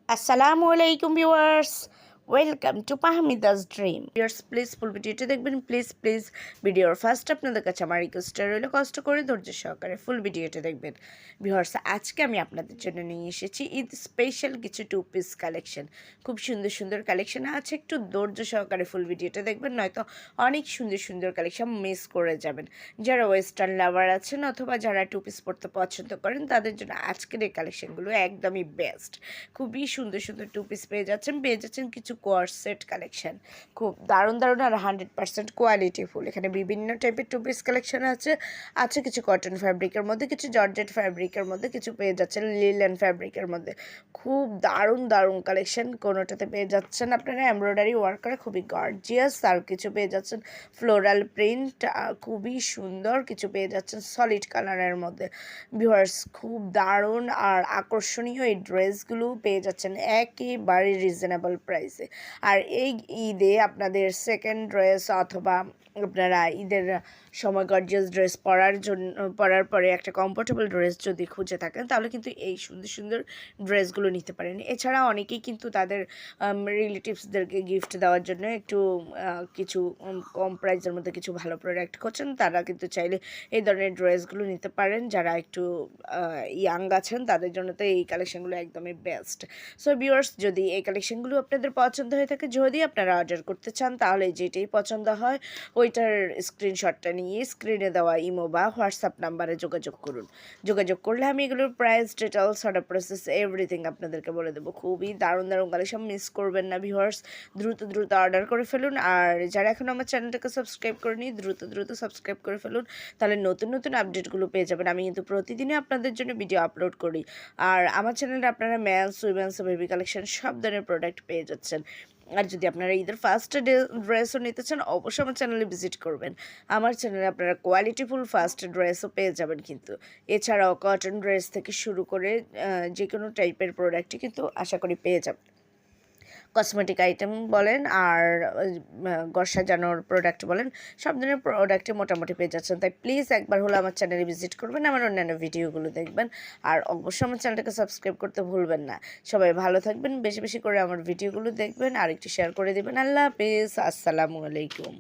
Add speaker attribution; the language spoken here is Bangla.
Speaker 1: আসসালামু আলাইকুম ভিউয়ার্স, ওয়েলকাম টু পাহমিদাস ড্রিম। ভিউয়ার্স প্লিজ ফুল ভিডিওটি দেখবেন, প্লিজ ভিডিওর ফার্স্ট আপনাদের কাছে আমার রিকোয়েস্ট রইল কষ্ট করে ধৈর্য সহকারে ফুল ভিডিওটি দেখবেন। ভিউয়ার্স আজকে আমি আপনাদের জন্য নিয়ে এসেছি ঈদ স্পেশাল কিছু টু পিস কালেকশন। খুব সুন্দর সুন্দর কালেকশন আছে, একটু ধৈর্য সহকারে ফুল ভিডিওটা দেখবেন, নয়তো অনেক সুন্দর সুন্দর কালেকশন মিস করে যাবেন। যারা ওয়েস্টার্ন লাভার আছেন অথবা যারা টু পিস পরতে পছন্দ করেন তাদের জন্য আজকের এই কালেকশনগুলো একদমই বেস্ট। খুবই সুন্দর সুন্দর টু পিস পেয়ে যাচ্ছেন কিছু কোয়ার সেট কালেকশন, খুব দারুণ আর 100% কোয়ালিটিফুল। এখানে বিভিন্ন টাইপের টু পিস কালেকশন আছে কিছু কটন ফ্যাব্রিকের মধ্যে, কিছু জর্জেট ফ্যাব্রিকের মধ্যে, কিছু পেয়ে যাচ্ছেন লিলেন ফ্যাব্রিকের মধ্যে। খুব দারুণ কালেকশন। কোনোটাতে পেয়ে যাচ্ছেন আপনারা এমব্রয়ডারি ওয়ার্ক করে খুবই গর্জিয়াস, আর কিছু পেয়ে যাচ্ছেন ফ্লোরাল প্রিন্ট, খুবই সুন্দর। কিছু পেয়ে যাচ্ছেন সলিড কালারের মধ্যে। ভিউয়ার্স খুব দারুণ আর আকর্ষণীয় এই ড্রেসগুলো পেয়ে যাচ্ছেন একেবারে রিজনেবল প্রাইসে। আর এই ঈদে আপনাদের সেকেন্ড ড্রেস অথবা আপনারা ঈদের সময় গর্জিয়াস ড্রেস পরার পরে একটা কমফোর্টেবল ড্রেস যদি খুঁজে থাকেন তাহলে কিন্তু এই সুন্দর সুন্দর ড্রেসগুলো নিতে পারেন। এছাড়া অনেকেই কিন্তু তাদের রিলেটিভসদেরকে গিফট দেওয়ার জন্য একটু কিছু কম প্রাইসের মধ্যে কিছু ভালো প্রোডাক্ট খুঁজছেন, তারা কিন্তু চাইলে এই ধরনের ড্রেসগুলো নিতে পারেন। যারা একটু ইয়াং আছেন তাদের জন্য তো এই কালেকশনগুলো একদমই বেস্ট। সো ভিউয়ার্স যদি এই কালেকশনগুলো আপনাদের পছন্দ হয়ে থাকে, যদি আপনারা অর্ডার করতে চান, তাহলে যেটাই পছন্দ হয় ওইটার স্ক্রিনশটটা নিয়ে স্ক্রিনে দেওয়া ইমো বা হোয়াটসঅ্যাপ নাম্বারে যোগাযোগ করুন। যোগাযোগ করলে আমি এগুলোর price, details, order process everything আপনাদেরকে বলে দেবো। খুবই দারুণ কালেকশন, মিস করবেন না ভিউয়ার্স। দ্রুত অর্ডার করে ফেলুন। আর যারা এখন আমার চ্যানেলটাকে সাবস্ক্রাইব করেনি দ্রুত সাবস্ক্রাইব করে ফেলুন, তাহলে নতুন আপডেটগুলো পেয়ে যাবেন। আমি কিন্তু প্রতিদিনই আপনাদের জন্য ভিডিও আপলোড করি। আর আমার চ্যানেলে আপনারা মেন্স, উইমেন্স, বেবি কালেকশন সব ধরনের প্রোডাক্ট পেয়ে যাচ্ছেন। আর যদি আপনারা ঈদের ফার্স্ট ড্রেসও নিতে চান অবশ্যই আমার চ্যানেলে ভিজিট করবেন। আমার চ্যানেলে আপনারা কোয়ালিটিফুল ফার্স্ট ড্রেসও পেয়ে যাবেন কিন্তু। এছাড়াও কটন ড্রেস থেকে শুরু করে যে কোনো টাইপের প্রোডাক্টই কিন্তু আশা করি পেয়ে যাবেন। কসমেটিক আইটেম বলেন আর ঘর সাজানোর প্রোডাক্ট বলেন, সব ধরনের প্রোডাক্টে মোটামুটি পেয়ে যাচ্ছেন। তাই প্লিজ একবার হলো আমার চ্যানেলে ভিজিট করবেন, আমার অন্যান্য ভিডিওগুলো দেখবেন। আর অবশ্যই আমার চ্যানেলটাকে সাবস্ক্রাইব করতে ভুলবেন না। সবাই ভালো থাকবেন, বেশি করে আমার ভিডিওগুলো দেখবেন আর একটু শেয়ার করে দেবেন। আল্লাহ হাফিজ, আসসালামু আলাইকুম।